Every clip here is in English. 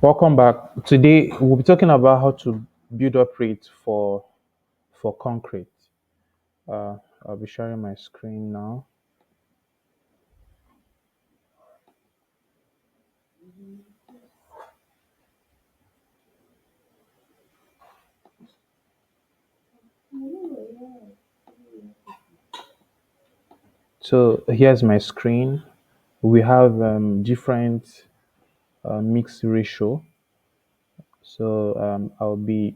Welcome back. Today we'll be talking about how to build up rate for concrete. Uh, I'll be sharing my screen now. So here's my screen. We have different mix ratio. So I'll be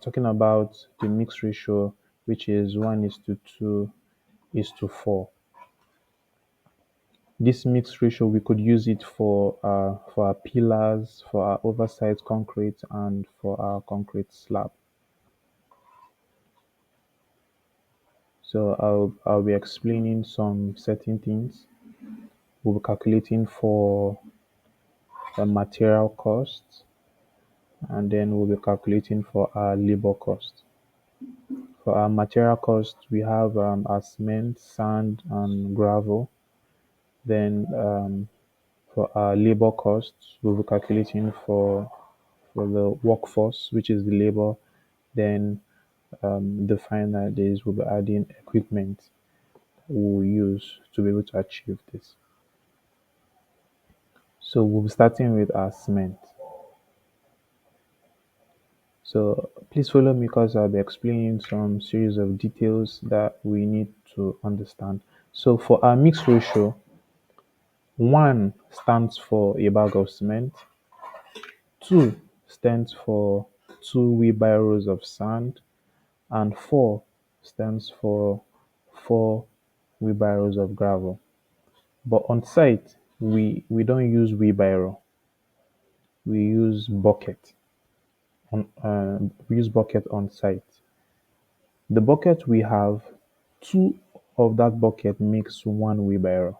talking about the mix ratio, which is 1:2:4. This mixed ratio, we could use it for our pillars, for our oversized concrete, and for our concrete slab. So I'll be explaining some certain things. We'll be calculating for the material cost, and then we'll be calculating for our labor cost. For our material cost, we have our cement, sand, and gravel. Then for our labor costs, we'll be calculating for the workforce, which is the labor. Then the final days we'll be adding equipment we'll use to be able to achieve this. So we'll be starting with our cement. So please follow me because I'll be explaining some series of details that we need to understand. So for our mix ratio, 1 stands for a bag of cement, 2 stands for 2 wheelbarrows of sand, and 4 stands for 4 wheelbarrows of gravel. But on site, we don't use wheelbarrow. We use bucket. We use bucket on site. The bucket we have, two of that bucket makes 1 wheelbarrow,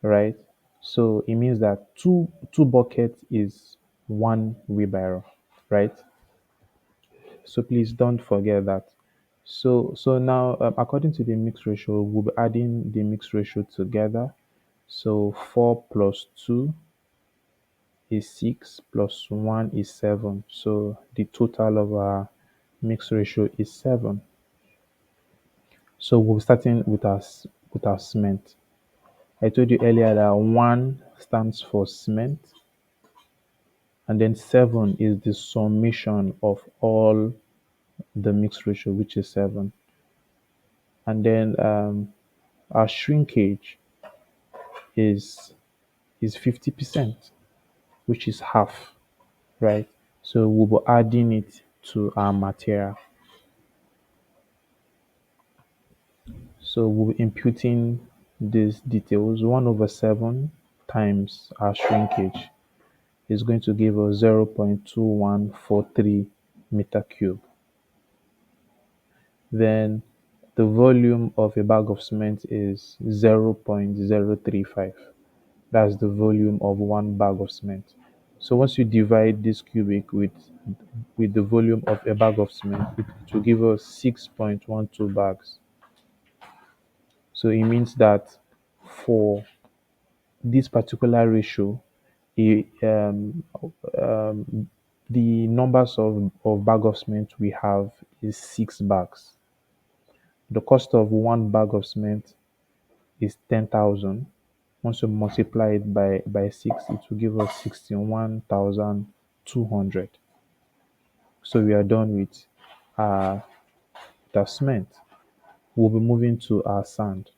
right? So it means that two buckets is 1 wheelbarrow, right? So please don't forget that. So now, according to the mix ratio, we'll be adding the mix ratio together. So 4 plus 2 is 6 plus 1 is 7. So the total of our mix ratio is 7. So we're starting with our cement. I told you earlier that 1 stands for cement, and then 7 is the summation of all the mix ratio, which is 7. And then our shrinkage is 50%, which is half, right? So we'll be adding it to our material. So we'll be imputing these details. 1/7 times our shrinkage is going to give us 0.2143 meter cube. Then the volume of a bag of cement is 0.035. That's the volume of 1 bag of cement. So once you divide this cubic with the volume of a bag of cement, it will give us 6.12 bags. So it means that for this particular ratio, it, the numbers of bag of cement we have is 6 bags. The cost of 1 bag of cement is 10,000. Once you multiply it by 6, it will give us 61,200. So we are done with uh, the cement. We'll be moving to our sand.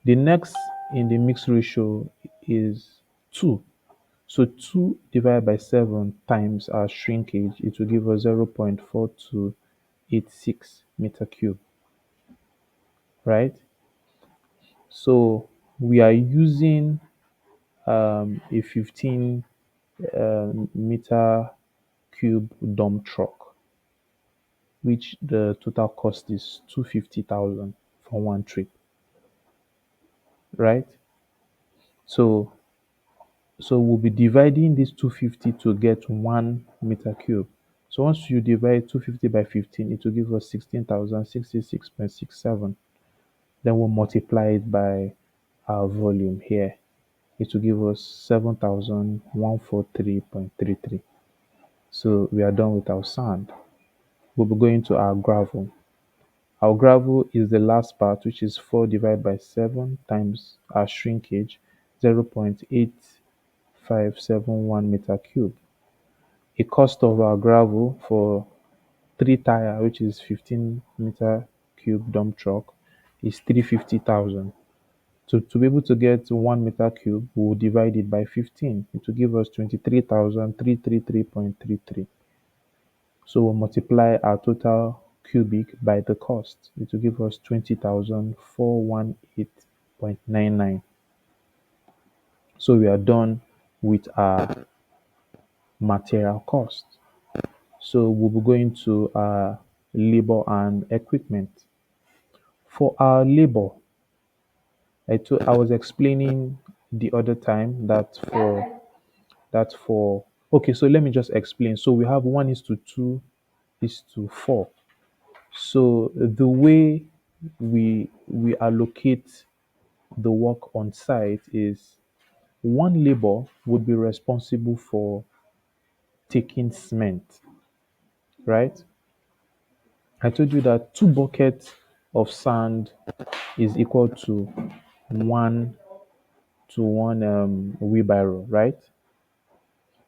The next in the mix ratio is 2. So 2 divided by 7 times our shrinkage, it will give us 0.4286 meter cube, right? So we are using a 15 meter cube dump truck, which the total cost is 250,000 for one trip, right? So so we'll be dividing this 250 to get 1 meter cube. So once you divide 250 by 15, it will give us 16,066.67. Then we'll multiply it by our volume here, it will give us 7,143.33. So we are done with our sand. We'll be going to our gravel. Our gravel is the last part, which is 4 divided by 7 times our shrinkage, 0.8571 meter cube. A cost of our gravel for 3 tire, which is 15 meter cube dump truck, is 350,000. So to be able to get 1 meter cube, we'll divide it by 15. It will give us 23,333.33. So we'll multiply our total cubic by the cost. It will give us 20,418.99. So we are done with our material cost. So we'll be going to our labor and equipment. For our labor, I was explaining the other time that for okay, so let me just explain. So we have 1:2:4. So the way we allocate the work on site is one labor would be responsible for taking cement, right? I told you that 2 buckets of sand is equal to one one wheelbarrow, right?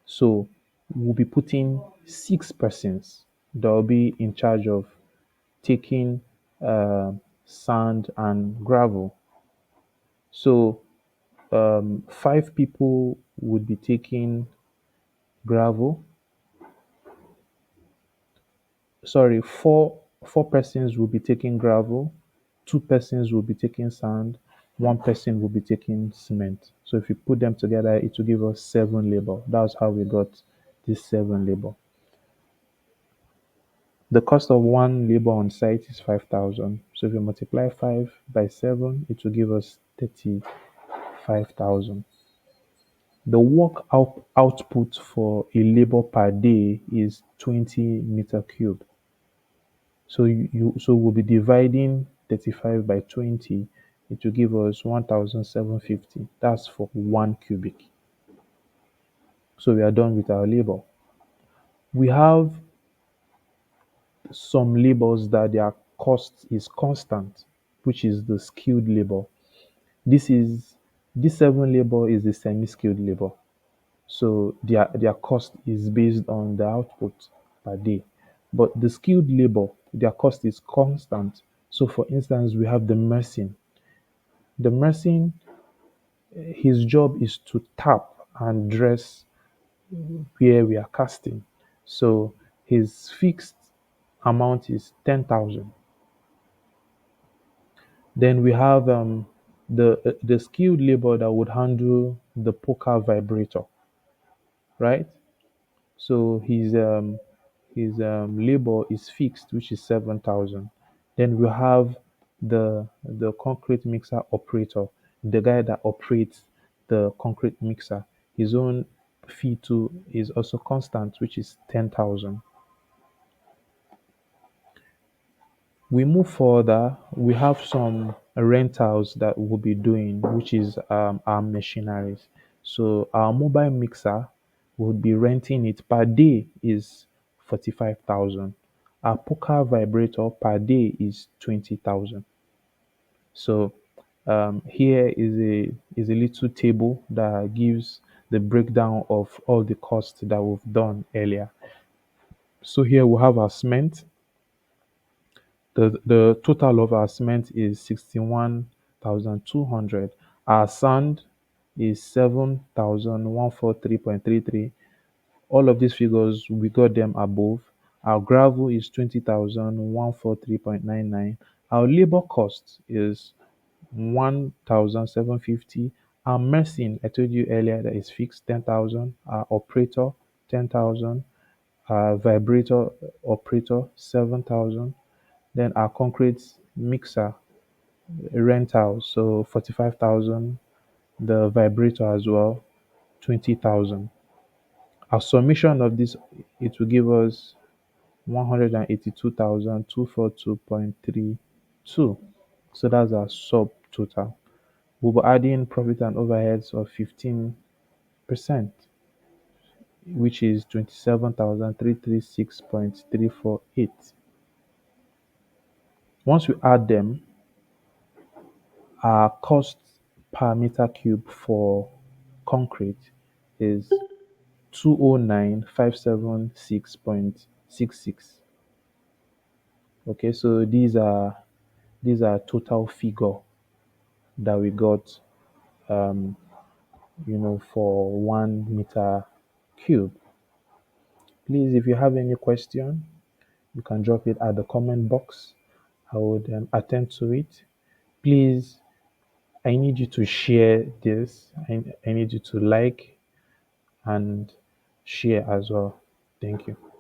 So we'll be putting 6 persons that will be in charge of taking sand and gravel. So 5 people would be taking gravel. Sorry, four persons will be taking gravel, 2 persons will be taking sand, 1 person will be taking cement. So if you put them together, it will give us 7 labor. That's how we got this 7 labor. The cost of one labor on site is 5,000. So if you multiply 5 by 7, it will give us 35,000. The work output for a labor per day is 20 meter cube. So so we'll be dividing 35 by 20. It will give us 1,750. That's for 1 cubic. So we are done with our labor. We have some labors that their cost is constant, which is the skilled labor. This is this 7 labor is the semi-skilled labor. So their cost is based on the output per day. But the skilled labor, their cost is constant. So for instance, we have the mason. The mason, his job is to tap and dress where we are casting. So his fixed amount is 10,000. Then we have the skilled labor that would handle the poker vibrator, right? So his labor is fixed, which is 7,000. Then we have the concrete mixer operator, the guy that operates the concrete mixer. His own fee too is also constant, which is 10,000. We move further, we have some rentals that we'll be doing, which is our machineries. So our mobile mixer would be renting it per day is 45,000. Our poker vibrator per day is 20,000. So here is a little table that gives the breakdown of all the costs that we've done earlier. So here we have our cement. The total of our cement is 61,200. Our sand is 7,143.33. All of these figures we got them above. Our gravel is 20,143.99. Our labor cost is 1,750. Our machine, I told you earlier that is fixed 10,000. Our operator 10,000. Our vibrator operator 7,000. Then our concrete mixer rental, so 45,000. The vibrator as well, 20,000. Our summation of this, it will give us 182,242.32. So that's our sub total. we'll be adding profit and overheads of 15%, which is 27,336.348. Once we add them, our cost per meter cube for concrete is 209,576.66. Okay, so these are total figure that we got, um, for 1 meter cube. Please, if you have any question, you can drop it at the comment box. I would attend to it. Please, I need you to share this. I need you to like and share as well. Thank you.